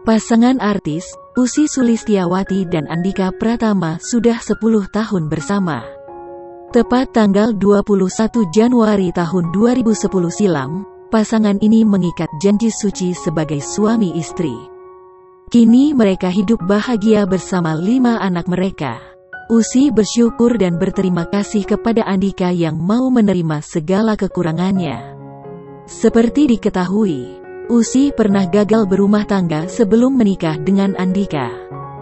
Pasangan artis, Ussy Sulistyawati dan Andhika Pratama sudah 10 tahun bersama. Tepat tanggal 21 Januari tahun 2010 silam, pasangan ini mengikat janji suci sebagai suami istri. Kini mereka hidup bahagia bersama 5 anak mereka. Ussy bersyukur dan berterima kasih kepada Andhika yang mau menerima segala kekurangannya. Seperti diketahui, Ussy pernah gagal berumah tangga sebelum menikah dengan Andhika.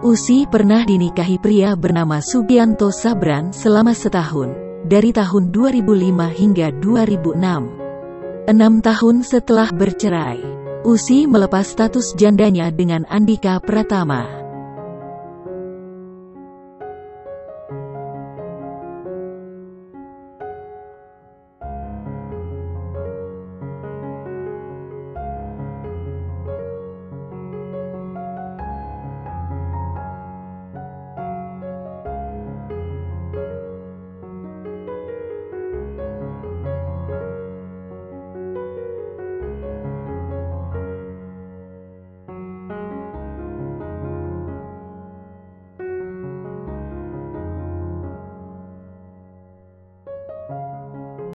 Ussy pernah dinikahi pria bernama Sugianto Sabran selama setahun, dari tahun 2005 hingga 2006. 6 tahun setelah bercerai, Ussy melepas status jandanya dengan Andhika Pratama.